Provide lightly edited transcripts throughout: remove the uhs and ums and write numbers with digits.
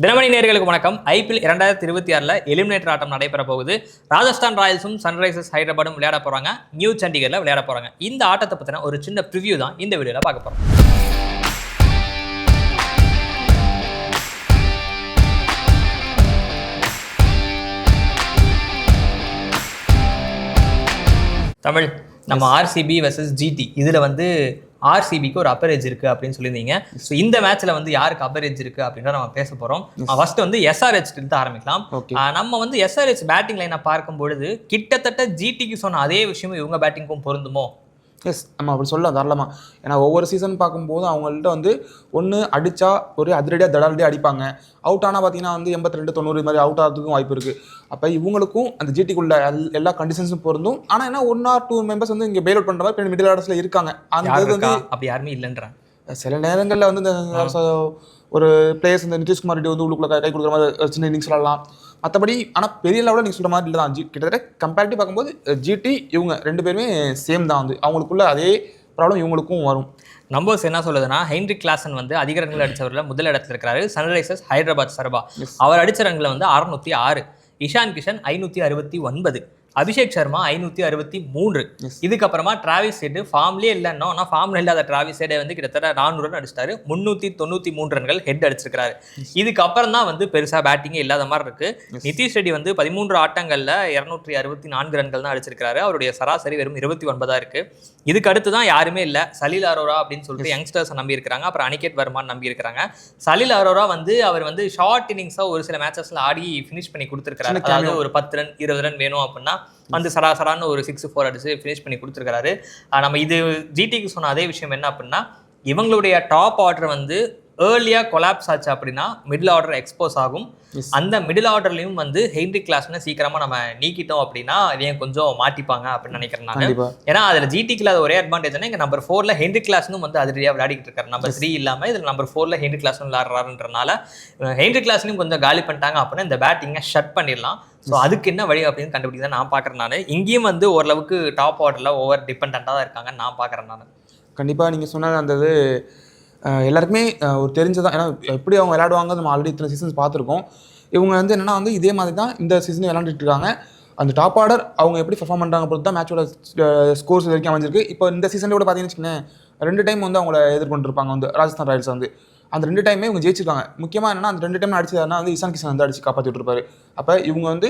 தினமணி நேயர்களுக்கு வணக்கம். IPL 2026 eliminator ஆட்டம் நடைபெற போகுது. ராஜஸ்தான் ராயல்ஸும் சன்ரைசர்ஸ் ஹைதராபாடும் விளையாட போறாங்க. நியூ சண்டிகர்ல விளையாட போறாங்க. இந்த ஆட்டத்தை பத்தின ஒரு சின்ன ப்ரிவ்யூ தான் இந்த வீடியோல பார்க்க போறோம். தமிழ் நம்ம ஆர்சிபி வெர்சஸ் ஜிடி இதில் ஆர்சிபிக்கு ஒரு அப்பர் எட்ஜ் இருக்கு அப்படின்னு சொல்லியிருந்தீங்க. ஸோ இந்த மேட்ச்ல யாருக்கு அப்பர் எட்ஜ் இருக்கு அப்படின்றத நம்ம பேச போறோம். ஃபர்ஸ்ட் எஸ்ஆர்ஹெச் இருந்து ஆரம்பிக்கலாம். நம்ம எஸ்ஆர்ஹெச் பேட்டிங் லைனை பார்க்கும் பொழுது கிட்டத்தட்ட ஜிடிக்கு சொன்ன அதே விஷயமும் இவங்க பேட்டிங்கும் பொருந்துமோ? எஸ், நம்ம அப்படி சொல்லலாம் தாராளமாக. ஏன்னா ஒவ்வொரு சீசன் பார்க்கும்போது அவங்கள்ட்ட ஒன்று அடித்தா ஒரு அதிரடியாக தடாலடியாக அடிப்பாங்க. அவுட் ஆனால் பார்த்தீங்கன்னா 82 90 மாதிரி அவுட் ஆகிறதுக்கும் வாய்ப்பு இருக்குது. அப்போ இவங்களுக்கும் அந்த ஜிடிக்குள்ள எல்லா கண்டிஷன்ஸும் பொருந்தும். ஆனால் என்ன 1 or 2 மெம்பர்ஸ் இங்கே பெயில் அவுட் பண்ணுற மாதிரி மிடில் ஆர்டர்ஸில் இருக்காங்க. அந்த அப்படி யாருமே இல்லைன்றாங்க. சில நேரங்களில் இந்த ஒரு பிளேயர்ஸ் இந்த நிதிஷ்குமார் ரெட்டி உள்ளுக்குள்ள கை கொடுக்குற மாதிரி சின்ன இன்னிங்ஸ் விளாடலாம். மற்றபடி ஆனால் பெரிய லெவலில் நீங்கள் சொல்கிற மாதிரி இல்லை தான். கிட்டத்தட்ட கம்பேரிட்டிவ் பார்க்கும்போது ஜிடி இவங்க 2 பேருமே சேம் தான். அவங்களுக்குள்ள அதே ப்ராப்ளம் இவங்களுக்கும் வரும். நம்பர்ஸ் என்ன சொல்லுதுன்னா, ஹென்ரிக் கிளாசன் அதிக ரன்கள் அடித்தவரில் முதல் இடத்துல இருக்கிறாரு. சன்ரைசர்ஸ் ஹைதராபாத் சார்பா அவர் அடித்த ரன்களை 606, இஷான் கிஷன் 569, அபிஷேக் சர்மா 563. இதுக்கப்புறமா டிராவிஸ் ஹெட் ஃபார்ம்லேயே இல்லைன்னா, ஆனால் ஃபார்ம்ல இல்லாத டிராவிஸ் ஹெட் கிட்டத்தட்ட 400 ரன் அடிச்சிட்டாரு. 393 ரன்கள் ஹெட் அடிச்சிருக்காரு. இதுக்கப்புறம் தான் பெருசாக பேட்டிங்கே இல்லாத மாதிரி இருக்கு. நிதிஷ் ரெட்டி 13 ஆட்டங்களில் 264 ரன்கள் தான் அடிச்சிருக்காரு. அவருடைய சராசரி வெறும் 29 இருக்கு. இதுக்கு அடுத்து தான் யாருமே இல்லை. சலில் அரோரா அப்படின்னு சொல்லிட்டு யங்ஸ்டர்ஸை நம்பி இருக்கிறாங்க. அப்புறம் அனிகேட் வர்மான் நம்பி இருக்கிறாங்க. சலில் அரோரா அவர் ஷார்ட் இன்னிங்ஸாக ஒரு சில மேட்சஸ்ல ஆடி ஃபினிஷ் பண்ணி கொடுத்துருக்காரு. அதாவது ஒரு 10 ரன் 20 ரன் வேணும் அப்படின்னா சராசரான ஒரு 6-4 அடிச்சு ஃபினிஷ் பண்ணி கொடுத்துருக்காரு. நம்ம இது ஜிடிக்கு சொன்ன அதே விஷயம் என்ன அப்படின்னா, இவங்களுடைய டாப் ஆர்டர் ஏர்லியாக கொலாப்ஸ் ஆச்சு அப்படின்னா மிடில் ஆர்டர் எக்ஸ்போஸ் ஆகும். அந்த மிடில் ஆர்டர்லையும் ஹென்ரிக் கிளாஸ்னை சீக்கிரமா நம்ம நீக்கிட்டோம் அப்படின்னா இவங்க கொஞ்சம் மாட்டிப்பாங்க அப்படின்னு நினைக்கிறேன் நான். ஏன்னா அதுல ஜிடிக்குல ஒரே அட்வான்டேஜ்னா இங்க நம்பர் 4ல ஹென்ரிக் கிளாஸ்னும் அதிரடியாக விளையாடிட்டு இருக்காரு. நம்பர் 3 இல்லாம இதுல நம்பர் 4ல ஹென்ரிக் கிளாஸ் விளையாடுறாருன்றனால ஹென்ரிக் கிளாஸ்லையும் கொஞ்சம் காலி பண்ணிட்டாங்க அப்படின்னா இந்த பேட்டிங்கை ஷட் பண்ணிடலாம். ஸோ அதுக்கு என்ன வழி அப்படின்னு கண்டுபிடிக்க தான் நான் பார்க்குறேன். நான் இங்கேயும் ஓரளவுக்கு டாப் ஆர்டரில் ஓவர் டிபெண்ட்டாக தான் இருக்காங்கன்னு நான் பார்க்குறேன். நான் கண்டிப்பாக நீங்கள் சொன்னது அந்த எல்லாருக்குமே ஒரு தெரிஞ்சதான். ஏன்னா எப்படி அவங்க விளையாடுவாங்க நம்ம ஆல்ரெடி இத்தனை சீசன்ஸ் பார்த்துருக்கோம். இவங்க என்னென்னா இதே மாதிரி தான் இந்த சீசன் விளையாண்டுட்டு இருக்காங்க. அந்த டாப் ஆர்டர் அவங்க எப்படி பெர்ஃபார்ம் பண்ணுறாங்க பொறுத்து தான் மேட்சோட ஸ்கோர்ஸ் வரைக்கும் அமைஞ்சிருக்கு. இப்போ இந்த சீசனோட பார்த்தீங்கன்னு வச்சுக்கோங்க, 2 டைம் அவங்கள எதிர்கொண்டிருப்பாங்க ராஜஸ்தான் ராயல்ஸ். அந்த 2 டைமே இவங்க ஜெயிச்சிருக்காங்க. முக்கியமாக என்னன்னா அந்த 2 டைம் அடிச்சதுனா இஷான் கிஷன் அடிச்சு காப்பாற்றி விட்டுருப்பாரு. அப்போ இவங்க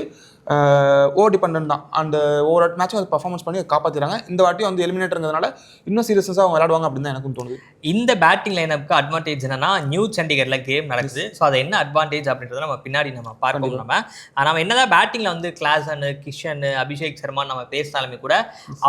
ஓவர் டிபெண்ட் தான். அந்த ஓவர் மேட்சும் பர்ஃபார்மன்ஸ் பண்ணி காப்பாற்றிறாங்க. இந்த வாட்டியும் எலிமினேட்டருங்கிறதுனால இன்னும் சீரியஸாக அவங்க விளையாடுவாங்க அப்படின்னு தான் எனக்கும் தோணுது. இந்த பேட்டிங் லைனப்புக்கு அட்வான்டேஜ் என்னன்னா, நியூ சண்டிகர்ல கேம் நடக்குது. ஸோ அது என்ன அட்வான்டேஜ் அப்படின்றத நம்ம பின்னாடி நம்ம பார்ப்போம். நம்ம என்னதான் பேட்டிங்ல கிளாசன், கிஷன், அபிஷேக் சர்மா நம்ம பேசினாலுமே கூட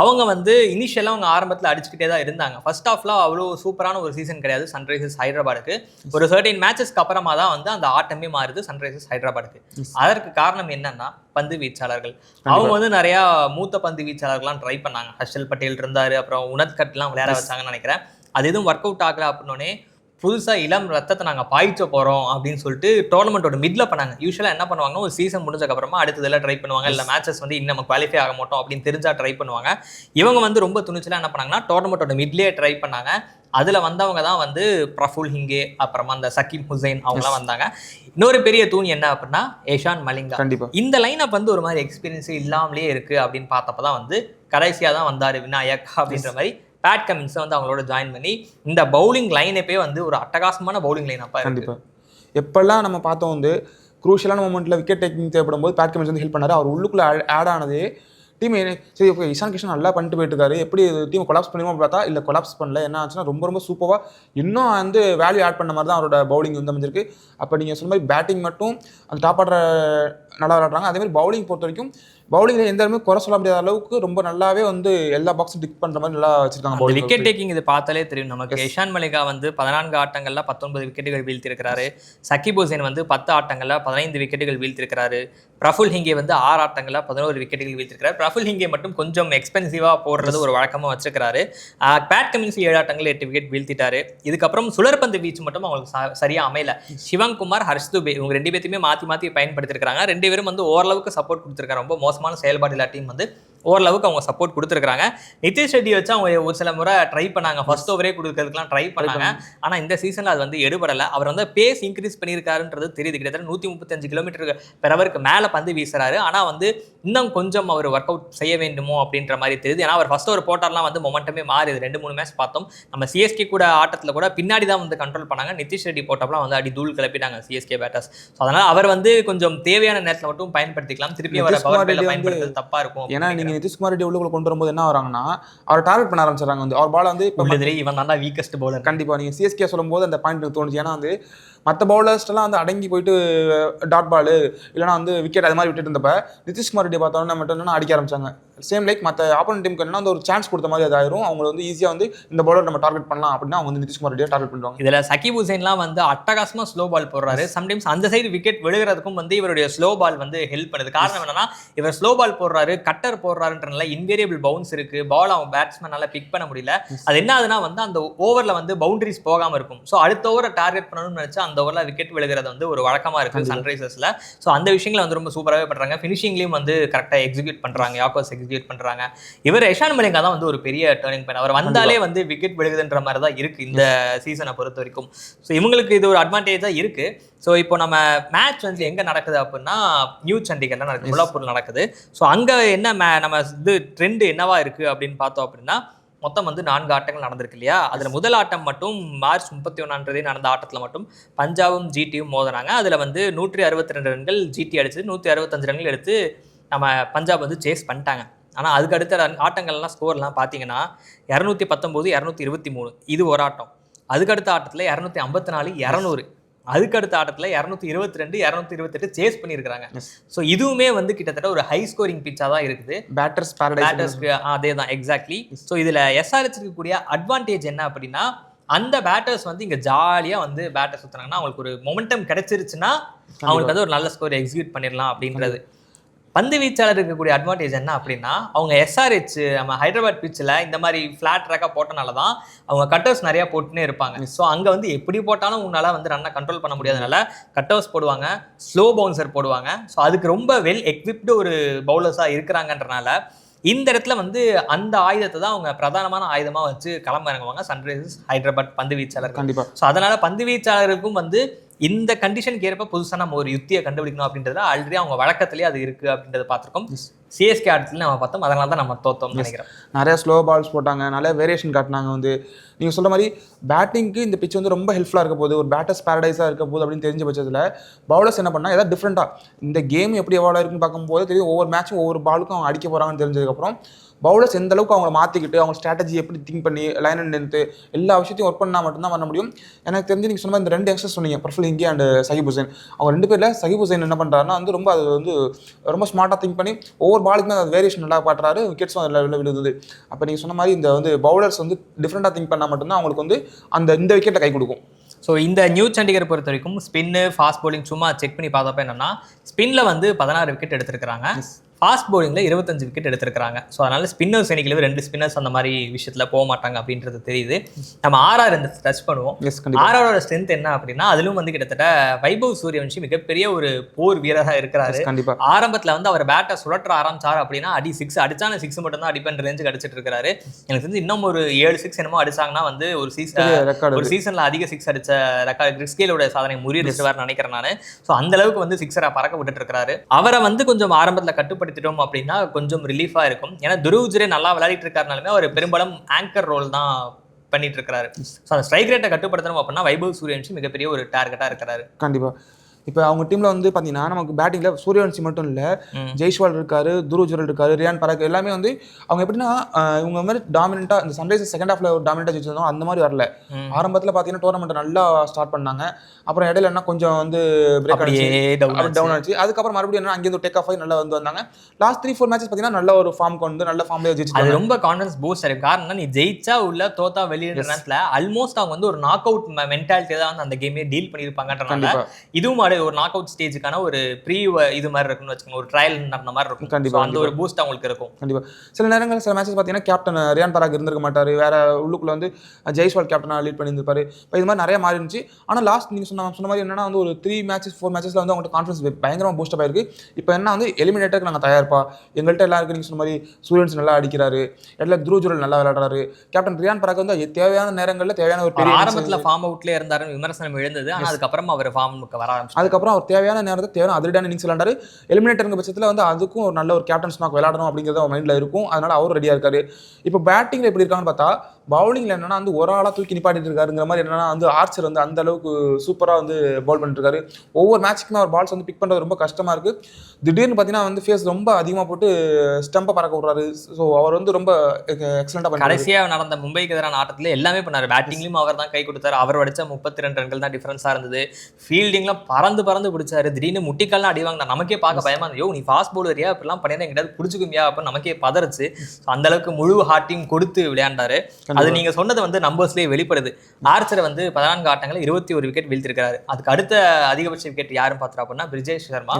அவங்க இனிஷியலாக அவங்க ஆரம்பத்தில் அடிச்சுக்கிட்டே தான் இருந்தாங்க. ஃபர்ஸ்ட் ஹாஃப்ல அவ்வளோ சூப்பரான ஒரு சீசன் கிடையாது சன்ரைசர்ஸ் ஹைதராபாடுக்கு. ஒரு சர்டைன் மேட்சஸ்க்கு அப்புறமா தான் அந்த ஆட்டமே மாறுது சன்ரைசர்ஸ் ஹைதராபாடுக்கு. அதற்கு காரணம் என்னன்னா பந்து வீச்சாளர்கள். அவங்க நிறைய மூத்த பந்து வீச்சாளர்கள்லாம் ட்ரை பண்ணாங்க. ஹர்ஷல் பட்டேல் இருந்தாரு, அப்புறம் உனத்கட்லாம் விளையாட வச்சாங்கன்னு நினைக்கிறேன். அது எதுவும் ஒர்க் அவுட் ஆகல அப்படின்னோடனே புதுசாக இளம் ரத்தத்தை நாங்கள் பாய்ச்ச போகிறோம் அப்படின்னு சொல்லிட்டு டோர்னமெண்ட்டோட மிடில் பண்ணாங்க. யூஸ்வலாக என்ன பண்ணுவாங்கன்னா, ஒரு சீசன் முடிஞ்சக்கப்புறமா அடுத்ததெல்லாம் ட்ரை பண்ணுவாங்க. இல்லை மேட்சஸ் இன்னும் நம்ம குவாலிஃபை ஆக மாட்டோம் அப்படின்னு தெரிஞ்சா ட்ரை பண்ணுவாங்க. இவங்க ரொம்ப துணிச்சலாக என்ன பண்ணாங்கன்னா, டோர்னமெண்ட்டோட மிட்லேயே ட்ரை பண்ணாங்க. அதில் வந்தவங்க தான் பிரஃபுல் ஹிங்கே, அப்புறமா அந்த சக்கீப் ஹுசைன் அவங்களாம் வந்தாங்க. இன்னொரு பெரிய தூண் என்ன அப்படின்னா ஏஷான் மலிங்கா. இந்த லைனப் ஒரு மாதிரி எக்ஸ்பீரியன்ஸே இல்லாமலே இருக்கு அப்படின்னு பார்த்தப்ப தான் கடைசியாக தான் வந்தார் விநாயக் அப்படின்ற மாதிரி பேட் கமின்ஸை அவங்களோட ஜாயின் பண்ணி இந்த பவுலிங் லைனப்பே ஒரு அட்டகாசமான பவுலிங் லைனப்பாக. கண்டிப்பாக எப்பெல்லாம் நம்ம பார்த்தோம் குரூஷியலான மூமெண்ட்டில் விக்கெட் டேக்கிங் தேவைப்படும் போது பேட் கமின்ஸ் ஹெல்ப் பண்ணார். அவர் உள்ளுக்குள்ளே ஆட் ஆனதே டீம் சரி ஓகே இஷான் கிஷன் நல்லா பண்ணிட்டு போயிட்டு இருக்காரு, எப்படி டீம் கொலாப்ஸ் பண்ணுவோம் பார்த்தா இல்லை கொலாப்ஸ் பண்ணல. என்ன ஆச்சுன்னா ரொம்ப சூப்பராக இன்னும் வேல்யூ ஆட் பண்ண மாதிரி தான் அவரோட பவுலிங் அமைஞ்சிருக்கு. அப்போ நீங்கள் சொன்ன மாதிரி பேட்டிங் மட்டும் அந்த டாப் ஆர்டர் நல்லா விளையாடுறாங்க. அதேமாதிரி பவுலிங் பொறுத்த வரைக்கும் பவுலிங்கில் எந்த இடமே குறை சொல்ல முடியாத அளவுக்கு ரொம்ப நல்லாவே எல்லா பாக்ஸும் டிக் பண்ணுற மாதிரி நல்லா வச்சிருக்காங்க. விக்கெட் டேக்கிங் இது பார்த்தாலே தெரியும் நமக்கு. இஷான் மலிங்கா 14 ஆட்டங்களில் 19 விக்கெட்டுகள் வீழ்த்திருக்கிறாரு. சக்கீப் ஹுசைன் 10 ஆட்டங்களில் 15 விக்கெட்டுகள் வீழ்த்திருக்கிறாரு. பிரஃபுல் ஹிங்கே 6 ஆட்டங்களில் 11 விக்கெட்டுகள் வீழ்த்திருக்கிறார். பிரஃபுல் ஹிங்கே மட்டும் கொஞ்சம் எக்ஸ்பென்சிவாக போடுறது ஒரு வழக்கமாக வச்சிருக்காரு. பேட் கமின்ஸ் 7 ஆட்டங்களில் 8 விக்கெட் வீழ்த்திட்டாரு. இதுக்கப்புறம் சுழற்பந்து வீச்சு மட்டும் அவங்களுக்கு சரியாக அமையல. சிவங்குமார், ஹர்ஷ் துபே இவங்க 2 பேர்த்தையுமே மாற்றி பயன்படுத்திருக்காங்க. 2 பேரும் ஓரளவுக்கு சப்போர்ட் கொடுத்துருக்காங்க. ரொம்ப மோசமான செயல்பாடு இல்லா டீம் வந்து ஓரளவுக்கு அவங்க சப்போர்ட் கொடுத்துருக்காங்க. நிதிஷ் ரெட்டி வச்சு அவங்க ஒரு சில முறை ட்ரை பண்ணாங்க, ஃபர்ஸ்ட் ஓவரே கொடுக்கறதுக்குலாம் ட்ரை பண்ணாங்க. ஆனால் இந்த சீசனில் அது வந்து எடுபடலை. அவர் வந்து பேஸ் இன்க்ரீஸ் பண்ணியிருக்காருன்றது தெரியுது. கிட்டத்தட்ட 135 km/h மேலே பந்து வீசுறாரு. ஆனால் வந்து இன்னும் கொஞ்சம் அவர் ஒர்க் அவுட் செய்ய வேண்டுமோ அப்படின்ற மாதிரி தெரியுது. ஏன்னா அவர் ஃபர்ஸ்ட் ஓவர் போட்டார்லாம் வந்து மொமெண்டமே மாறுது. 2-3 மேட்ச் பார்த்தோம். நம்ம சிஎஸ்கே கூட ஆட்டத்தில் கூட பின்னாடி தான் வந்து கண்ட்ரோல் பண்ணாங்க. நிதிஷ் ரெட்டி போட்டப்பலாம் வந்து அடி தூள் கிளப்பிட்டாங்க சிஎஸ்கே பேட்டர்ஸ். ஸோ அதனால் அவர் வந்து கொஞ்சம் தேவையான நேரத்தில் மட்டும் பயன்படுத்திக்கலாம். திருப்பி அவரை பவர் பிளேல பயன்படுத்துறது தப்பா இருக்கும். ஏன்னா நீங்க நிதிஷ்குமார் ரெட்டி உள்ளுக்குள்ள கொண்டு வரும்போது என்ன வராங்கன்னா அவர் டார்கெட் பண்ண ஆரம்பிச்சாங்க. வந்து அவர் பால் வந்து இவன் தான் வீக்கஸ்ட் பவுலர். கண்டிப்பா நீங்க சிஎஸ்கே சொல்லும்போது அந்த பாயிண்ட் தோணுச்சு. ஏன்னா வந்து மற்ற பவுலர்ஸ்லாம் வந்து அடங்கி போயிட்டு டாட் பால் இல்லைனா வந்து விக்கெட் அது மாதிரி விட்டுட்டு இருந்தப்ப நிதிஷ்குமார் ரெட்டி பார்த்தோன்னா மட்டும் என்னன்னா அடிக்க ஆரம்பிச்சாங்க. சேம் லைக் மற்ற ஆப்போனன்ட் டீமுக்கு என்னன்னா ஒரு சான்ஸ் கொடுத்த மாதிரி அதாயிரும். அவங்க வந்து ஈஸியாக வந்து இந்த பவுலர் நம்ம டார்கெட் பண்ணலாம் அப்படின்னா அவங்க வந்து நிதிஷ்குமார் ரெட்டியை டார்கெட் பண்ணுவாங்க. இதில் சகிப் ஹுசைன்லாம் வந்து அட்டகாசமாக ஸ்லோ பால் போடுறாரு. சம்டைம்ஸ் அந்த சைடு விக்கெட் விழுகிறதுக்கும் வந்து இவருடைய ஸ்லோ பால் வந்து ஹெல்ப் பண்ணுது. காரணம் என்னன்னா இவர் ஸ்லோ பால் போடுறாரு, கட்டர் போடுறாருன்றனால இன்வேரியபிள் பவுன்ஸ் இருக்கு. பால் அவன் பேட்ஸ்மேனால பிக் பண்ண முடியல. அது என்ன ஆகுதுன்னா வந்து அந்த ஓவரில் வந்து பவுண்டரிஸ் போகாமல் இருக்கும். ஸோ அடுத்த ஓவரை டார்கெட் பண்ணணும்னு நினச்சா அந்த ஓவரில் விக்கெட் விழுகிறது வந்து ஒரு வழக்கமாக இருக்குது சன்ரைசர்ஸில். ஸோ அந்த விஷயங்களை வந்து ரொம்ப சூப்பராகவே பண்ணுறாங்க. ஃபினிஷிங்லையும் வந்து கரெக்டாக எக்ஸிக்யூட் பண்ணுறாங்க, யாக்கர்ஸ் எக்ஸிக்யூட் பண்ணுறாங்க. இவர் இஷான் மலிங்கா தான் வந்து ஒரு பெரிய டர்னிங் பாயிண்ட். அவர் வந்தாலே வந்து விக்கெட் விழுகுதுன்ற மாதிரி தான் இருக்குது இந்த சீசனை பொறுத்த வரைக்கும். ஸோ இவங்களுக்கு இது ஒரு அட்வான்டேஜாக இருக்குது. ஸோ இப்போ நம்ம மேட்ச் வந்து எங்கே நடக்குது அப்படின்னா நியூ சண்டிகர்ல நடக்குது, முலாப்பூர் நடக்குது. ஸோ அங்கே என்ன நம்ம இது ட்ரெண்டு என்னவா இருக்குது அப்படின்னு பார்த்தோம் அப்படின்னா மொத்தம் வந்து 4 ஆட்டங்கள் நடந்திருக்கு இல்லையா. அதில் முதல் ஆட்டம் மட்டும் மார்ச் 31 நடந்த ஆட்டத்தில் மட்டும் பஞ்சாபும் ஜிடியும் மோதினாங்க. அதில் வந்து 162 ரன்கள் ஜிடி அடிச்சு 165 ரன்கள் எடுத்து நம்ம பஞ்சாப் வந்து சேஸ் பண்ணிட்டாங்க. ஆனால் அதுக்கு அடுத்த ஆட்டங்கள்லாம் ஸ்கோர்லாம் பார்த்தீங்கன்னா 219, 223 இது ஒரு ஆட்டம். அதுக்கடுத்த ஆட்டத்தில் 254, 200. அதுக்கடுத்த ஆட்டத்தில் 222, 228 சேஸ் பண்ணியிருக்காங்க. ஸோ இதுவுமே வந்து கிட்டத்தட்ட ஒரு ஹை ஸ்கோரிங் பிச்சாக தான் இருக்குது. பேட்டர்ஸ்க்கு அதே தான் எக்ஸாக்ட்லி. ஸோ இதில் எஸ்ஆர்ஹெச் இருக்கக்கூடிய அட்வான்டேஜ் என்ன அப்படின்னா அந்த பேட்டர்ஸ் வந்து இங்கே ஜாலியாக வந்து பேட்டர் சுற்றுனாங்கன்னா அவங்களுக்கு ஒரு மொமெண்டம் கிடைச்சிருச்சுன்னா அவங்களுக்கு வந்து ஒரு நல்ல ஸ்கோர் எக்ஸிக்யூட் பண்ணிடலாம் அப்படின்றது. பந்து வீச்சாளர் இருக்கக்கூடிய அட்வான்டேஜ் என்ன அப்படின்னா அவங்க எஸ்ஆர்ஹெச் நம்ம ஹைதராபாத் பிச்சில் இந்த மாதிரி ஃப்ளாட் ட்ராக்காக போட்டனால தான் அவங்க கட்டர்ஸ் நிறையா போட்டுனே இருப்பாங்க. ஸோ அங்கே வந்து எப்படி போட்டாலும் உங்களால் வந்து ரன்னை கண்ட்ரோல் பண்ண முடியாதனால கட்டர்ஸ் போடுவாங்க, ஸ்லோ பவுன்சர் போடுவாங்க. ஸோ அதுக்கு ரொம்ப வெல் எக்விப்டு ஒரு பவுலர்ஸாக இருக்கிறாங்கன்றனால இந்த இடத்துல வந்து அந்த ஆயுதத்தை தான் அவங்க பிரதானமான ஆயுதமாக வச்சு களம் இறங்குவாங்க சன்ரைசர்ஸ் ஹைதராபாத் பந்து வீச்சாளர். கண்டிப்பாக. ஸோ அதனால் பந்து வீச்சாளருக்கும் வந்து இந்த கண்டிஷனுக்கு ஏற்ப புதுசாக நம்ம ஒரு யுத்தியை கண்டுபிடிக்கணும் அப்படின்றத ஆல்ரெடி அவங்க வழக்கத்திலேயே அது இருக்குது அப்படின்றத பார்த்துருக்கோம். சிஎஸ்கே ஆட்டத்தில் நம்ம பார்த்தோம், அதனால தான் நம்ம தோத்தோம்னு நினைக்கிறேன். நிறைய ஸ்லோ பால்ஸ் போட்டாங்க, நிறைய வேரியேஷன் காட்டினாங்க. வந்து நீங்கள் சொல்கிற மாதிரி பேட்டிங்க்கு இந்த பிச் வந்து ரொம்ப ஹெல்ப்ஃபுல்லாக இருக்க போகுது, ஒரு பேட்டர்ஸ் பேரடைஸாக இருக்க போகுது அப்படின்னு தெரிஞ்ச பட்சத்தில் பவுலர்ஸ் என்ன பண்ணால் ஏதாவது டிஃப்ரெண்ட்டாக இந்த கேம் எப்படி எவ்வளோ இருக்குன்னு பார்க்கும்போது தெரியும். ஒவ்வொரு மேட்சும் ஒவ்வொரு பாலுக்கும் அவங்க அடிக்க போகிறாங்கன்னு தெரிஞ்சதுக்கப்புறம் பவுலர்ஸ் எந்த அளவுக்கு அவங்கள மாற்றிக்கிட்டு அவங்க ஸ்ட்ராட்டஜி எப்படி திங்க் பண்ணி லைன் அண்ட் லென்த்து எல்லா விஷயத்தையும் ஒர்க் பண்ணால் மட்டும்தான் பண்ண முடியும். எனக்கு தெரிஞ்சு நீங்கள் சொன்ன மாதிரி இந்த 2 யங்ஸ்டர்ஸ் சொன்னீங்க, பிரஃபுல் ஹிங்கி அண்ட் சகிப் ஹுசைன். அவங்க 2 பேரில் சகிப் ஹுசைன் என்ன பண்ணுறாருன்னா வந்து ரொம்ப அது வந்து ரொம்ப ஸ்மார்ட்டாக திங்க் பண்ணி ஒவ்வொரு பாலுக்குமே அது வேரியேஷன் நல்லா பாட்டுறாரு, விக்கெட்ஸும் அதில் விழுது. அப்போ நீங்கள் சொன்ன மாதிரி இந்த வந்து பவுலர்ஸ் வந்து டிஃப்ரெண்ட்டாக திங்க் பண்ணால் மட்டும்தான் அவங்களுக்கு வந்து இந்த விக்கெட்டை கை கொடுக்கும். ஸோ இந்த நியூ சண்டிகர் பொறுத்த வரைக்கும் ஸ்பின்னு ஃபாஸ்ட் பவுலிங் சும்மா செக் பண்ணி பார்த்தப்ப என்னன்னா ஸ்பின்னில் வந்து 16 விக்கெட் எடுத்திருக்கிறாங்க, ஃபாஸ்ட் பவுலிங்கில் 25 விக்கெட் எடுத்திருக்காங்க. ஸோ அதனால் ஸ்பின்னர்ஸ் எண்ணிக்கையில் 2 ஸ்பின்னர்ஸ் அந்த மாதிரி விஷயத்தில் போக மாட்டாங்க அப்படின்றது தெரியுது. நம்ம ஆர்ஆர் இந்த டச் பண்ணுவோம். ஆர்ஆரோட ஸ்ட்ரென்த் என்ன அப்படின்னா அதிலும் வந்து கிட்டத்தட்ட வைபவ் சூரியவன்ஷி மிகப்பெரிய ஒரு போர் வீரராக இருக்கிறாரு. ஆரம்பத்தில் வந்து அவர் பேட்டை சுழற்ற ஆரம்பிச்சார் அப்படின்னா அடி 6 அடிச்சான 6 மட்டும் தான் அடிப்பேன் ரேஞ்சுக்கு அடிச்சிட்டு இருக்காரு. எனக்கு தெரிஞ்சு இன்னும் ஒரு 7 6 என்னமோ அடிச்சாங்கன்னா வந்து ஒரு சீசனில் அதிக 6 அடிச்ச ரெக்கார்டு கிறிஸ்கேலோட சாதனை முறியடிச்சுவார்னு நினைக்கிறேன் நான். ஸோ அந்த அளவுக்கு வந்து 6 பறக்க விட்டுட்டு இருக்காரு. அவரை வந்து கொஞ்சம் ஆரம்பத்தில் கட்டுப்படுத்திட்டோம் அப்படின்னா கொஞ்சம் ரிலீஃபாக இருக்கும். ஏன்னா துருவ் ஜுரே நல்லா விளையாடிட்டு இருக்காருனாலுமே அவர் பெரும்பாலும் ஆங்கர் ரோல் தான் பண்ணிட்டு இருக்காரு. ஸோ அந்த ஸ்ட்ரைக் ரேட்டை கட்டுப்படுத்தணும் அப்படின்னா வைபவ் சூரியவன்ஷி மிகப்பெரிய ஒரு டார்கெட்டாக இருக்கிறாரு. கண்டிப்பாக. இப்போ அவங்க டீமில் வந்து பார்த்தீங்கன்னா நமக்கு பேட்டிங்கில் சூரியவன்ஷி மட்டும் இல்லை, ஜெய்ஸ்வால் இருக்காரு, துருவ் ஜுரல் இருக்காரு, ரியான் பராக் எல்லாமே வந்து அவங்க எப்படின்னா இவங்க மாதிரி டாமினண்ட்டாக இந்த சன்ரைசர்ஸ் செகண்ட் ஹாஃபில் ஒரு டாமினண்ட்டாக ஜெயிச்சிருந்தோம் அந்த மாதிரி வரல. ஆரம்பத்தில் பார்த்தீங்கன்னா டோர்னமெண்ட்டை நல்லா ஸ்டார்ட் பண்ணாங்க, அப்புறம் இடையில என்ன கொஞ்சம் வந்து பிரேக் டவுன் ஆச்சு. அதுக்கப்புறம் மறுபடியும் என்ன அங்கேருந்து டேக் ஆஃப் ஆகி நல்லா வந்தாங்க. லாஸ்ட் 3-4 மேட்சஸ் பார்த்தீங்கன்னா நல்ல ஒரு ஃபார்ம் கொண்டு நல்ல ஃபார்ம்லேயே ஜெயிச்சு அது ரொம்ப கான்ஃபிடன்ஸ் பூஸ்ட் ஆயிருக்கு. காரணம் நீ ஜெயிச்சா உள்ள தோத்தா வெளியிடுற நேரத்தில் ஆல்மோஸ்ட் அவங்க வந்து ஒரு நாக் அவுட் மென்டாலிட்டி தான் வந்து அந்த கேமே டீல் பண்ணியிருப்பாங்கன்றனால இதுவும் ஆறு ஒரு நாக் அவுட் ஸ்டேஜுக்கான ஒரு ப்ரீ இது மாதிரி இருக்குன்னு வச்சுக்கோங்க, ஒரு ட்ரையல் நடந்த மாதிரி இருக்கும். கண்டிப்பா அந்த ஒரு பூஸ்ட் அவங்களுக்கு இருக்கும். கண்டிப்பா. சில நேரங்கள் சில மேட்சஸ் பார்த்தீங்கன்னா கேப்டன் ரியான் பராக் இருந்திருக்க மாட்டாரு, வேற உள்ளுக்குள்ள வந்து ஜெய்ஸ்வால் கேப்டனா லீட் பண்ணியிருப்பாரு. இப்போ இது மாதிரி நிறைய மாறி இருந்துச்சு. ஆனால் லாஸ்ட் நீங்க சொன்ன மாதிரி என்னன்னா வந்து ஒரு 3 மேட்சஸ் 4 மேட்சஸ்ல வந்து அவங்களுக்கு கான்ஃபிடன்ஸ் பயங்கரமா பூஸ்ட் ஆயிருக்கு. இப்போ என்ன வந்து எலிமினேட்டருக்கு நாங்கள் தயார்ப்பா, எங்கள்கிட்ட எல்லாம் இருக்கு. நீங்க சொன்ன மாதிரி சூரியன்ஸ் நல்லா அடிக்கிறாரு, இடத்துல த்ரூ ஜுரல் நல்லா விளையாடுறாரு. கேப்டன் ரியான் பராக் வந்து தேவையான நேரங்களில் தேவையான ஒரு பெரிய ஆரம்பத்தில் ஃபார்ம் அவுட்லேயே இருந்தாருன்னு விமர்சனம் எழுந்தது. ஆனால் அதுக்கப்புறமா அவர் ஃபார்முக்கு வர ஆரம்பிச்சு. அதுக்கப்புறம் அவர் தேவையான நேரத்தை தேவையான அதிரடியான இன்னிங்ஸ் விளையாண்டாரு. எலிமினேட்டருங்க பட்சத்தில் வந்து அதுக்கும் ஒரு நல்ல ஒரு கேப்டன் ஸ்மாக் விளையாடணும் அப்படிங்கிறது அவர் மைண்டில் இருக்கும். அதனால அவரும் ரெடியாக இருக்காரு. இப்போ பேட்டிங்கில் எப்படி இருக்காங்கன்னு பார்த்தா, பவுலிங்கில் என்னன்னா வந்து ஒரு ஆளாக தூக்கி நிப்பாட்டிட்டு இருக்காருங்கிற மாதிரி. என்னன்னா வந்து ஆர்ச்சர் வந்து அந்த அளவுக்கு சூப்பராக வந்து பவுல் பண்ணிட்டு இருக்காரு. ஒவ்வொரு மேட்ச்சுக்குமே அவர் பால்ஸ் வந்து பிக் பண்ணுறது ரொம்ப கஷ்டமாக இருக்கு. திடீர்னு பார்த்தீங்கன்னா வந்து ஃபேஸ் ரொம்ப அதிகமாக போட்டு ஸ்டம்பை பறக்க விடுறாரு. ஸோ அவர் வந்து ரொம்ப எக்ஸலண்டாக பண்ணாரு. கடைசியாக நடந்த மும்பைக்கு எதிரான ஆட்டத்தில் எல்லாமே பண்ணார். பேட்டிங்லையும் அவர் தான் கை கொடுத்தாரு. அவர் அடிச்ச 32 ரன்கள் தான் டிஃபரன்ஸாக இருந்தது. ஃபீல்டிங்லாம் பறந்து பிடிச்சாரு. திடீர்னு முட்டிக்கால்லாம் அடி வாங்கினா நமக்கே பார்க்க பயமா இருந்தது. யோ நீ ஃபாஸ்ட் பவுலரியா இப்படிலாம் பண்ணினா எங்கிட்ட பிடிச்சிக்குமியா அப்படின்னு நமக்கே பதறிச்சு. அந்த அளவுக்கு முழு ஹார்ட்டையும் கொடுத்து விளையாண்டாரு. அது நீங்க சொன்னது வந்து நம்பர்ஸ்லேயே வெளிப்படுது. ஆர்ச்சர் வந்து 14 ஆட்டங்களில் 21 விக்கெட் வீழ்த்திருக்கிறாரு. அதுக்கு அடுத்த அதிகபட்ச விக்கெட் யாரும் பார்த்தா அப்படின்னா பிரிஜேஷ் சர்மா.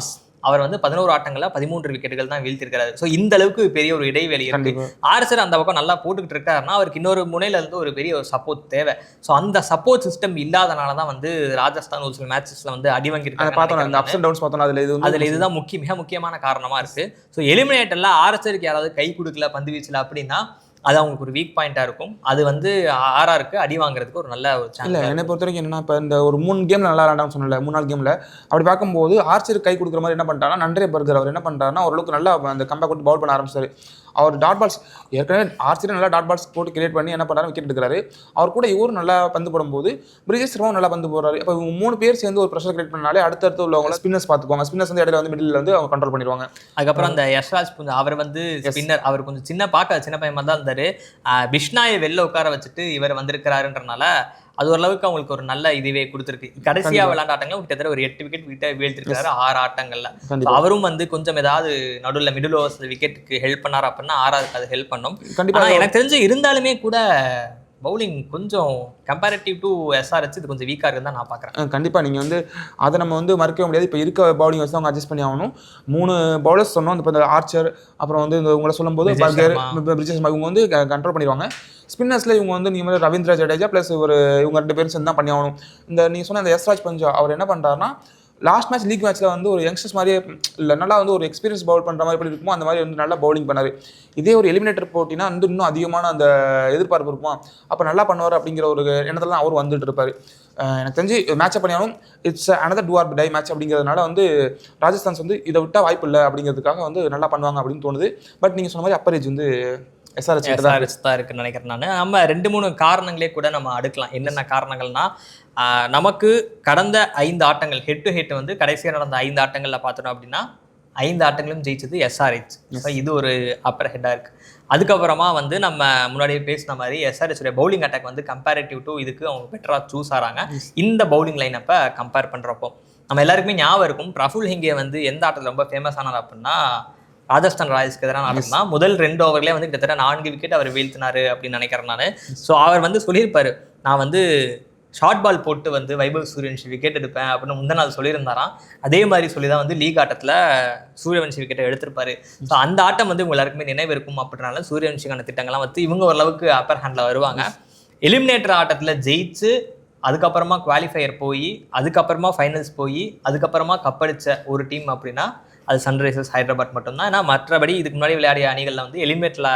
அவர் வந்து 11 ஆட்டங்களில் 13 விக்கெட்டுகள் தான் வீழ்த்திருக்கிறாரு. ஸோ இந்த அளவுக்கு பெரிய ஒரு இடைவெளி இருக்கு. ஆர்ச்சர் அந்த பக்கம் நல்லா போட்டுக்கிட்டு இருக்காருன்னா அவருக்கு இன்னொரு முனையில இருந்து ஒரு பெரிய ஒரு சப்போர்ட் தேவை. ஸோ அந்த சப்போர்ட் சிஸ்டம் இல்லாதனால தான் வந்து ராஜஸ்தான் ஒரு சில மேட்சஸ்ல வந்து அடி வாங்கியிருக்காங்க. அதுல இதுதான் மிக முக்கியமான காரணமா இருக்கு. ஸோ எலிமினேட்டர்ல ஆர்ச்சருக்கு யாராவது கை கொடுக்கல பந்து வீச்சல அப்படின்னா அது அவங்களுக்கு ஒரு வீக் பாயிண்டா இருக்கும். அது வந்து ஆர்ஆருக்கு அடி வாங்குறதுக்கு ஒரு நல்ல ஒரு சான்ஸ். இல்லை என்னை பொறுத்த வரைக்கும் என்னன்னா, இப்போ இந்த ஒரு 3 கேம்ல நல்லா விளையாடான்னு சொன்னல, 3-4 கேம்ல அப்படி பார்க்கும்போது ஆர்ச்சருக்கு கை கொடுக்குற மாதிரி என்ன பண்ணிட்டாருன்னா, நன்றே பர்கர் அவர் என்ன பண்ணிட்டாருன்னா ஓரளவுக்கு நல்லா அந்த கம்பேக் போட்டு பவுல் பண்ண ஆரம்பிச்சாரு. அவர் டாட் பால்ஸ் ஏற்கனவே ஆர்ச்சரி நல்லா டாட் பால்ஸ் போட்டு கிரியேட் பண்ணி என்ன பண்ணாரு, விக்கெட் எடுக்கிறாரு. அவர் கூட இவரும் நல்லா பந்து போடும்போது பிரிஜேஷ் சர்மாவும் நல்லா பந்து போடுறாரு. இப்போ 3 பேர் சேர்ந்து ஒரு ப்ரெஷர் கிரியேட் பண்ணாலே அடுத்தடுத்து உள்ளவங்க ஸ்பின்னர்ஸ் பார்த்துக்குவாங்க. ஸ்பின்னர்ஸ் வந்து இடையில வந்து மிடில் வந்து அவங்க கண்ட்ரோல் பண்ணிடுவாங்க. அதுக்கப்புறம் அந்த யஷ்ராஜ் அவர் வந்து ஸ்பின்னர், அவர் கொஞ்சம் சின்ன பையன் தான் இருந்தாரு. பிஷ்னாயை வெளில உட்கார வச்சுட்டு இவர் வந்திருக்கிறாருன்றனால அது ஓரளவுக்கு அவங்களுக்கு ஒரு நல்ல இதுவே கொடுத்துருக்கு. கடைசியா விளையாண்ட ஆட்டங்கள் கிட்டத்தட்ட ஒரு 8 விக்கெட் வீழ்த்திருக்காரு 6 ஆட்டங்கள்ல. அவரும் வந்து கொஞ்சம் ஏதாவது நடுவில் மிடில் ஓவர்ஸ் விக்கெட்டுக்கு ஹெல்ப் பண்ணார் அப்படின்னா ஆறாருக்கு அது ஹெல்ப் பண்ணும். கண்டிப்பா எனக்கு தெரிஞ்சு இருந்தாலுமே கூட பவுலிங் கொஞ்சம் கம்பேரிட்டிவ் டு எஸ்ஆர்ஹெச் இது கொஞ்சம் வீக்காக இருக்குன்னு தான் நான் பார்க்குறேன். கண்டிப்பாக நீங்கள் வந்து அதை நம்ம வந்து மறுக்கவே முடியாது. இப்போ இருக்க பவுலிங் வச்சு அவங்க அட்ஜஸ்ட் பண்ணி ஆகணும். 3 பவுலர்ஸ் சொன்னோம். இப்போ இந்த ஆர்ச்சர் அப்புறம் வந்து இந்த உங்களை சொல்லும்போது பிரிஜேஷ் இவங்க வந்து கண்ட்ரோல் பண்ணிடுவாங்க. ஸ்பின்னர்ஸில் இவங்க வந்து நீங்கள் வந்து ரவீந்திர ஜடேஜா ப்ளஸ் இவங்க 2 பேரும் சேர்ந்து தான் பண்ணி ஆகணும். இந்த நீங்கள் சொன்ன இந்த யஷ்ராஜ் பஞ்சா அவர் என்ன பண்ணுறாருன்னா, லாஸ்ட் மேட்ச் லீக் மேட்ச்சில் வந்து ஒரு யங்ஸ்டர்ஸ் மாதிரியே இல்லை, நல்லா வந்து ஒரு எக்ஸ்பீரியன்ஸ் பவுல் பண்ணுற மாதிரி எப்படி இருக்குமோ அந்த மாதிரி வந்து நல்லா பவுலிங் பண்ணார். இதே ஒரு எலிமினேட்டர் போட்டினா வந்து இன்னும் அதிகமான அந்த எதிர்பார்ப்பு இருக்குமா, அப்போ நல்லா பண்ணுவார் அப்படிங்கிற ஒரு எண்ணத்தில் தான் அவர் வந்துட்டு இருப்பார். எனக்கு தெரிஞ்சு மேட்சப் பண்ணியாலும் it's another do or die match அப்படிங்கிறதுனால வந்து ராஜஸ்தான்ஸ் வந்து இதை விட்டால் வாய்ப்பு இல்லை அப்படிங்கிறதுக்காக வந்து நல்லா பண்ணுவாங்க அப்படின்னு தோணுது. பட் நீங்கள் சொன்ன மாதிரி அப்பர் ஏஜ் வந்து எஸ்ஆர்ஹெச் தான் இருக்குன்னு நினைக்கிறேன் நான். நம்ம 2-3 காரணங்களே கூட நம்ம அடுக்கலாம். என்னென்ன காரணங்கள்னா, நமக்கு கடந்த 5 ஆட்டங்கள் ஹெட் டு ஹெட் வந்து கடைசியாக நடந்த 5 ஆட்டங்களில் பார்த்தோம் அப்படின்னா 5 ஆட்டங்களும் ஜெயிச்சது எஸ்ஆர்ஹெச். இது ஒரு அப்பர் ஹெட்டாக இருக்குது. அதுக்கப்புறமா வந்து நம்ம முன்னாடியே பேசின மாதிரி எஸ்ஆர்ஹெச் பவுலிங் அட்டாக் வந்து கம்பேரிட்டிவ் டு இதுக்கு அவங்க பெட்டராக சூஸ் ஆகிறாங்க. இந்த பவுலிங் லைனப்பை கம்பேர் பண்ணுறப்போ நம்ம எல்லாருக்குமே ஞாபகம் இருக்கும், பிரஃபுல் ஹிங்கே வந்து எந்த ஆட்டத்தில் ரொம்ப ஃபேமஸ் ஆனார் அப்படின்னா ராஜஸ்தான் ராயல்ஸ்க்கு எதிரான ஆட்டம் தான். முதல் 2 ஓவர்லேயே வந்து கிட்டத்தட்ட 4 விக்கெட் அவர் வீழ்த்தினாரு அப்படின்னு நினைக்கிறேன் நான். ஸோ அவர் வந்து சொல்லியிருப்பாரு, நான் வந்து ஷார்ட் பால் போட்டு வந்து வைபவ் சூரியவன்ஷி விக்கெட் எடுப்பேன் அப்படின்னு முந்தின நாள் சொல்லியிருந்தாராம். அதே மாதிரி சொல்லி தான் வந்து லீக் ஆட்டத்தில் சூரியவன்ஷி விக்கெட்டை எடுத்திருப்பாரு. ஸோ அந்த ஆட்டம் வந்து உங்க எல்லாருக்குமே நினைவு இருக்கும். அப்படின்னால சூரியவன்ஷிக்கான திட்டங்கள்லாம் வந்து இவங்க ஓரளவுக்கு அப்பர் ஹேண்டில் வருவாங்க. எலிமினேட்டர் ஆட்டத்தில் ஜெயிச்சு அதுக்கப்புறமா குவாலிஃபயர் போய் அதுக்கப்புறமா ஃபைனல்ஸ் போய் அதுக்கப்புறமா கப்படிச்ச ஒரு டீம் அப்படின்னா அது சன்ரைசர்ஸ் ஹைதராபாத் மட்டும்தான். ஏன்னா மற்றபடி இதுக்கு முன்னாடி விளையாடிய அணிகளில் வந்து எலிமினேட்டில்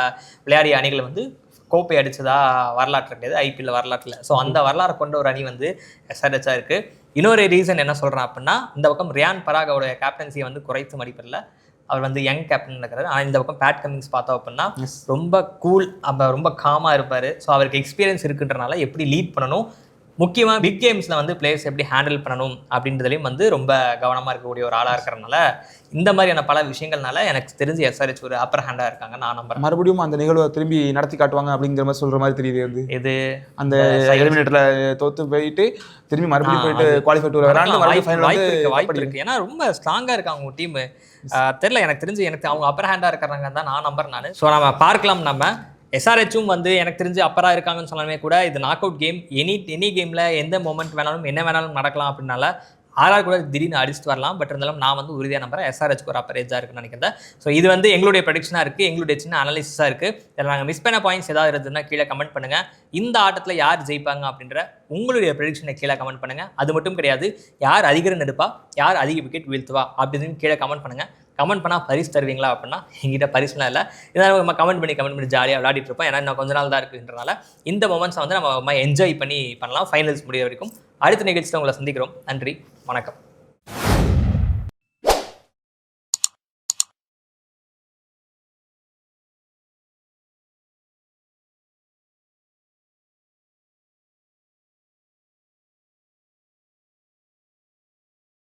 விளையாடிய அணிகள் வந்து கோப்பை அடித்ததா வரலாற்று கிடையாது ஐபிஎல் வரலாற்றில். ஸோ அந்த வரலாறு கொண்ட ஒரு அணி வந்து எஸ்ஆர்ஹெச்சாக இருக்குது. இன்னொரு ரீசன் என்ன சொல்கிறேன் அப்படின்னா, இந்த பக்கம் ரியான் பராகோட கேப்டன்சியை வந்து குறைத்து மதிப்பிடல. அவர் வந்து யங் கேப்டன் இருக்கிறார். ஆனால் இந்த பக்கம் பேட் கமிங்ஸ் பார்த்தோம் அப்படின்னா ரொம்ப கூல், ரொம்ப காமாக இருப்பார். ஸோ அவருக்கு எக்ஸ்பீரியன்ஸ் இருக்குன்றனால எப்படி லீட் பண்ணணும், முக்கியமாக பிக் கேம்ஸில் வந்து பிளேயர்ஸ் எப்படி ஹேண்டில் பண்ணணும் அப்படின்றதுலையும் வந்து ரொம்ப கவனமாக இருக்கக்கூடிய ஒரு ஆளாக இருக்கிறனால இந்த மாதிரியான பல விஷயங்கள்னால எனக்கு தெரிஞ்சு எஸ்ஆர்ஹெச் ஒரு அப்பர் ஹேண்டாக இருக்காங்க நான் நம்புறேன். மறுபடியும் அந்த நிகழ்வை திரும்பி நடத்தி காட்டுவாங்க அப்படிங்கிற மாதிரி சொல்கிற மாதிரி தெரியுது. வந்து இது அந்த எலிமினேட்டரில் தோற்று போயிட்டு திரும்பி மறுபடியும் போயிட்டு குவாலிஃபை டூர் வாய்ப்பு இருக்குது. ஏன்னா ரொம்ப ஸ்ட்ராங்காக இருக்காங்க அவங்க டீமு. தெரியல, எனக்கு தெரிஞ்சு அவங்க அப்பர் ஹேண்டாக இருக்கிறாங்க தான் நான் நம்புறேன் நான். ஸோ நம்ம பார்க்கலாம். நம்ம எஸ்ஆர்ஹெச்சும் வந்து எனக்கு தெரிஞ்சு அப்பராக இருக்காங்கன்னு சொன்னாலுமே கூட இது நாக் அவுட் கேம். எனி கேமில் எந்த மொமெண்ட் வேணாலும் என்ன வேணாலும் நடக்கலாம் அப்படின்னால ஆர்ஆர் கூட திடீர்னு அடிச்சுட்டு வரலாம். பட் இருந்தாலும் நான் வந்து உறுதியாக நம்புறேன் எஸ்ஆர்ஹெச்க்கு ஒரு அப்பர் எஜ்ஜாக இருக்குன்னு நினைக்கிறேன். ஸோ இது வந்து எங்களுடைய ப்ரெடிக்ஷனாக இருக்குது, எங்களுடைய சின்ன அனாலிசிஸாக இருக்குது. இதில் நாங்கள் மிஸ் பண்ண பாயிண்ட்ஸ் ஏதாவது இருந்ததுன்னா கீழே கமெண்ட் பண்ணுங்கள். இந்த ஆட்டத்தில் யார் ஜெயிப்பாங்க அப்படின்ற உங்களுடைய ப்ரெடிக்ஷனை கீழே கமெண்ட் பண்ணுங்கள். அது மட்டும் கிடையாது, யார் அதிக ரன் எடுப்பா, யார் அதிக விக்கெட் வீழ்த்துவா அப்படின்னு கீழே கமெண்ட் பண்ணுங்கள். கமெண்ட் பண்ணால் பரிசு தருவீங்களா அப்படின்னா எங்கிட்ட பரிசுலாம் இல்லை. இதனால் நம்ம கமெண்ட் பண்ணி ஜாலியாக விளையாடிட்டு இருப்போம். ஏன்னா இன்னும் கொஞ்ச நாள் தான் இருக்குன்றனால இந்த மொமெண்ட்ஸை வந்து நம்ம என்ஜாய் பண்ணி பண்ணலாம் ஃபைனல்ஸ் முடிய வரைக்கும். அடுத்த நிகழ்ச்சியில் உங்களை சந்திக்கிறோம். நன்றி, வணக்கம்.